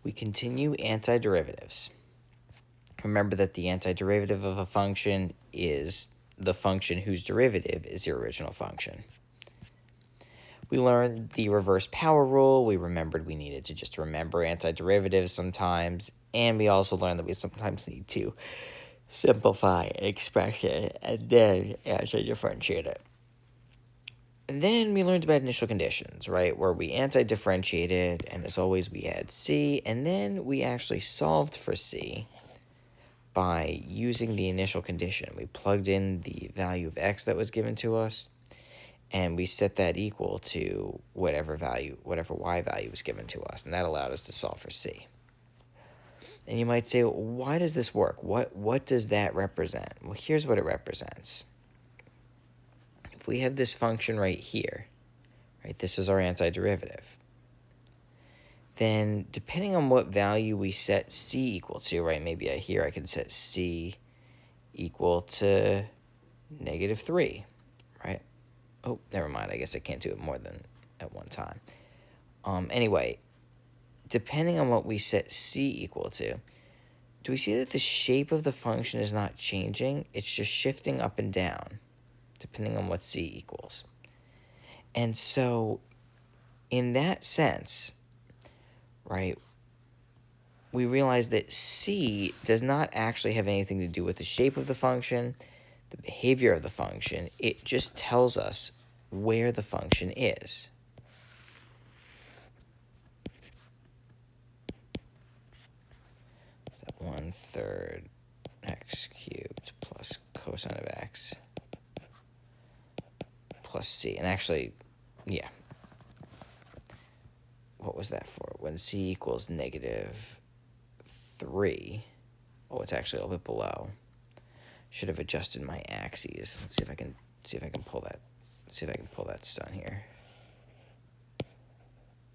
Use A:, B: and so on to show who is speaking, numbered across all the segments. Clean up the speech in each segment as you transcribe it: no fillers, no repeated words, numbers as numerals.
A: We continue antiderivatives. Remember that the antiderivative of a function is the function whose derivative is the original function. We learned the reverse power rule. We remembered we needed to just remember antiderivatives sometimes. And we also learned that we sometimes need to simplify an expression and then antidifferentiate it. And then we learned about initial conditions, right, where we antidifferentiated, and as always, we had C, and then we actually solved for C by using the initial condition. We plugged in the value of x that was given to us, and we set that equal to whatever y value was given to us, and that allowed us to solve for C. And you might say, well, why does this work? What does that represent? Well, here's what it represents. If we have this function right here, right, this was our antiderivative, then depending on what value we set C equal to, right, maybe here I can set C equal to -3, right? Oh, never mind. I guess I can't do it more than at one time. Anyway, depending on what we set C equal to, do we see that the shape of the function is not changing? It's just shifting up and down, depending on what C equals. And so, in that sense, right, we realize that C does not actually have anything to do with the shape of the function, the behavior of the function. It just tells us where the function is. So 1/3 x cubed plus cosine of x plus C. And actually, yeah. What was that for? When C equals -3. Oh, it's actually a little bit below. Should have adjusted my axes. Let's see if I can pull that. See if I can pull that stone here.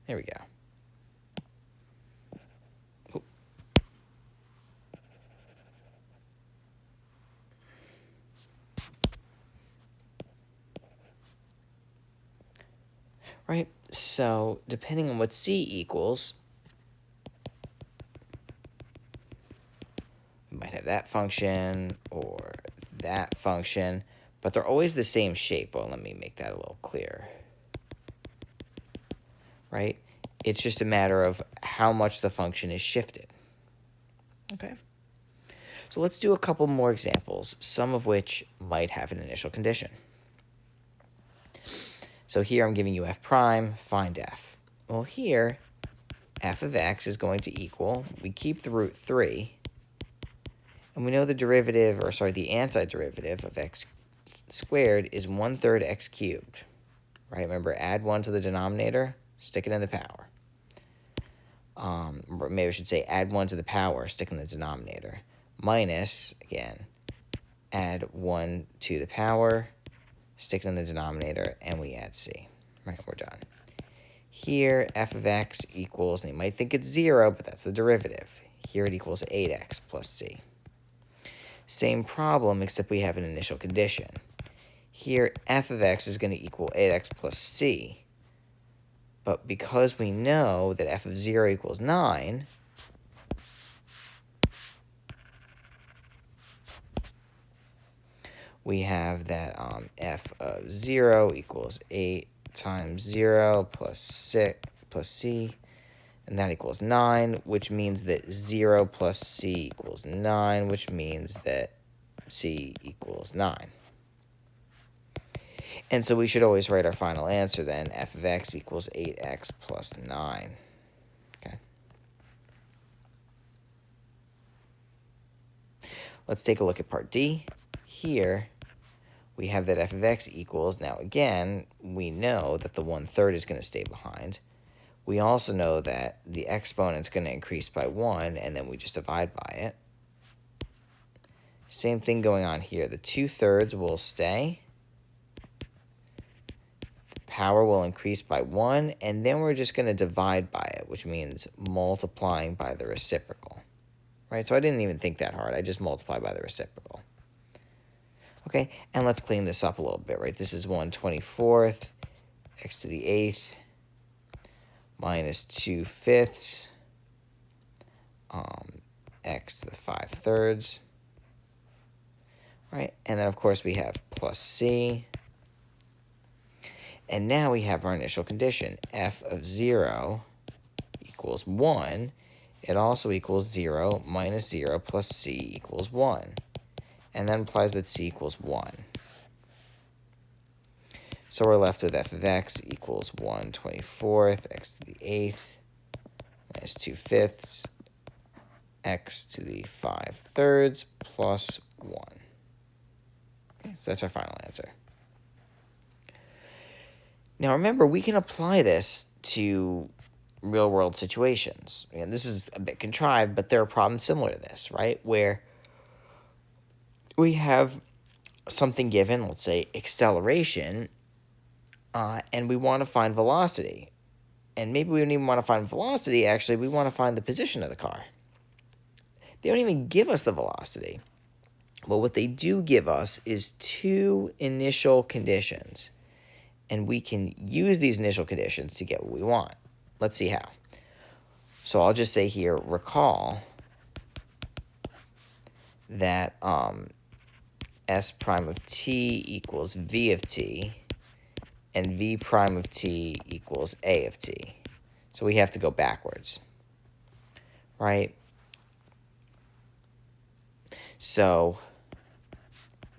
A: There we go. Oop. Right, so depending on what C equals, we might have that function or that function, but they're always the same shape. Well, let me make that a little clearer. Right? It's just a matter of how much the function is shifted. Okay. So let's do a couple more examples, some of which might have an initial condition. So here I'm giving you f prime, find f. Well, here, f of x is going to equal, we keep the root 3, and we know the derivative, or sorry, the antiderivative of x squared is 1/3 x cubed. Right? Remember, add 1 to the denominator, stick it in the power. Or maybe I should say add 1 to the power, stick in the denominator. Minus, again, add 1 to the power, stick it in the denominator, and we add C. Right, we're done. Here, f of x equals, and you might think it's 0, but that's the derivative. Here it equals 8x plus C. Same problem, except we have an initial condition. Here, f of x is going to equal 8x plus C. But because we know that f of 0 equals 9, we have that f of 0 equals 8 times 0 plus 6 plus C, and that equals 9, which means that 0 plus C equals 9, which means that C equals 9. And so we should always write our final answer then, f of x equals 8x plus 9. Okay. Let's take a look at part D. Here, we have that f of x equals, now again, we know that the 1/3 is going to stay behind. We also know that the exponent's going to increase by 1, and then we just divide by it. Same thing going on here. The 2/3 will stay. The power will increase by 1, and then we're just going to divide by it, which means multiplying by the reciprocal. Right? So I didn't even think that hard. I just multiplied by the reciprocal. Okay, and let's clean this up a little bit, right? This is 1/24, x to the 8th, minus 2/5, x to the 5/3. Right? And then, of course, we have plus c. And now we have our initial condition. F of 0 equals 1. It also equals 0 minus 0 plus c equals 1. And that implies that c equals 1. So we're left with f of x equals 1/24 x to the 8th minus 2/5 x to the 5/3 plus 1. Okay, so that's our final answer. Now remember, we can apply this to real-world situations. And this is a bit contrived, but there are problems similar to this, right? Where we have something given, let's say acceleration, and we want to find velocity. And maybe we don't even want to find velocity, actually, we want to find the position of the car. They don't even give us the velocity. But what they do give us is two initial conditions. And we can use these initial conditions to get what we want. Let's see how. So I'll just say here, recall that s prime of t equals v of t, and v prime of t equals a of t. So we have to go backwards, right? So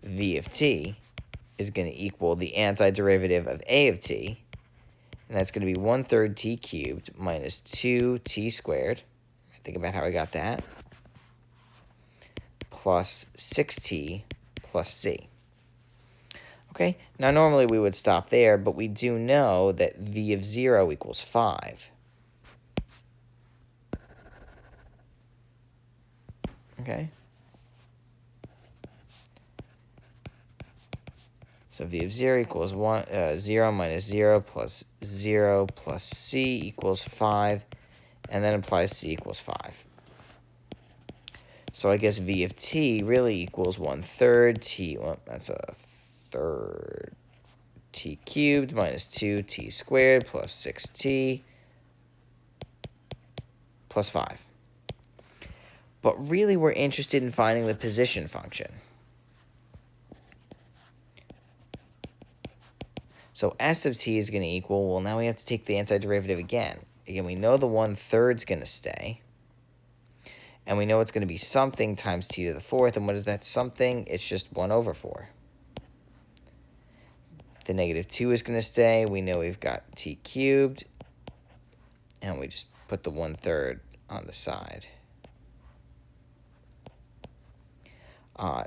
A: v of t is going to equal the antiderivative of a of t, and that's going to be 1/3 t cubed minus 2t squared. Think about how I got that. Plus 6t plus c. Okay, now normally we would stop there, but we do know that v of 0 equals 5. Okay. So v of 0 equals 0 minus 0 plus 0 plus c equals 5, and that implies c equals 5. So I guess v of t really equals 1/3 t, well, that's a third t cubed minus 2t squared plus 6t plus 5. But really we're interested in finding the position function. So s of t is going to equal, well, now we have to take the antiderivative again. Again, we know the 1/3 is going to stay. And we know it's going to be something times t to the 4th. And what is that something? It's just 1/4. The -2 is going to stay. We know we've got t cubed. And we just put the 1/3 on the side.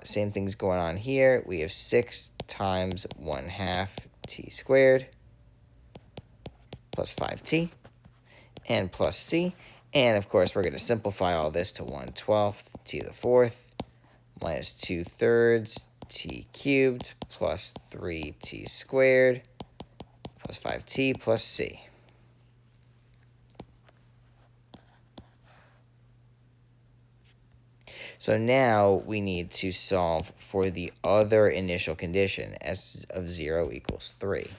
A: Same thing's going on here. We have 6 times 1/2 t squared plus 5t and plus c. And, of course, we're going to simplify all this to 1/12 t to the 4th minus 2/3 t cubed plus 3t squared plus 5t plus c. So now we need to solve for the other initial condition, s of 0 equals 3.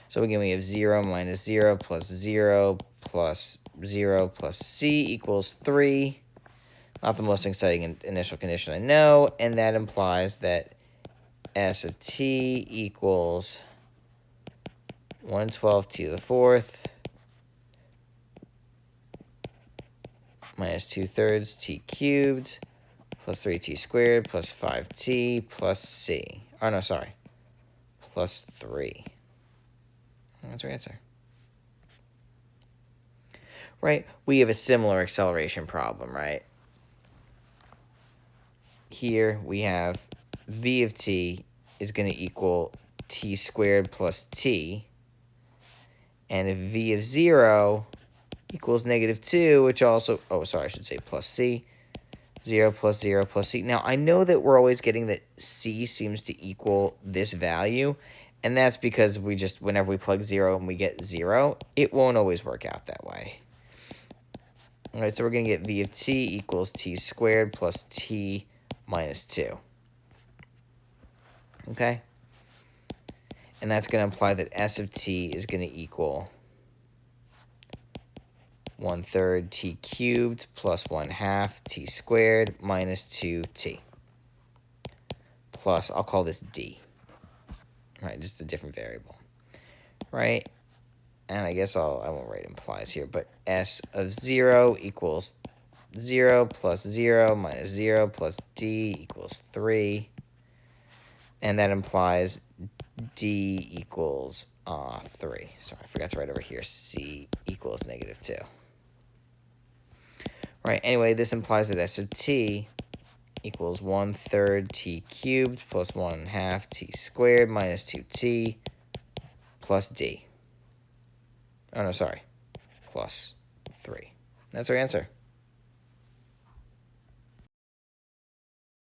A: So again, we have 0 minus 0 plus 0 plus 0 plus c equals 3. Not the most exciting initial condition I know, and that implies that s of t equals 1/12 t to the 4th minus 2/3 t cubed plus 3t squared plus 5t plus c. Oh, no, sorry. Plus 3. That's our answer. Right? We have a similar acceleration problem, right? Here we have v of t is going to equal t squared plus t. And if v of 0 equals -2, which also, oh, sorry, I should say plus c. 0 plus 0 plus c. Now, I know that we're always getting that c seems to equal this value. And that's because we just, whenever we plug 0 and we get 0, it won't always work out that way. All right, so we're going to get v of t equals t squared plus t minus 2. Okay? And that's going to imply that s of t is going to equal 1/3 t cubed plus 1/2 t squared minus 2t. Plus, I'll call this d. Right, just a different variable. Right? And I guess I won't write implies here, but s of 0 equals 0 plus 0 minus 0 plus d equals 3. And that implies d equals 3. Sorry, I forgot to write over here c equals -2. Right, anyway, this implies that s of t equals 1/3 t cubed plus 1/2 t squared minus 2t plus d. Oh, no, sorry. Plus 3. That's our answer.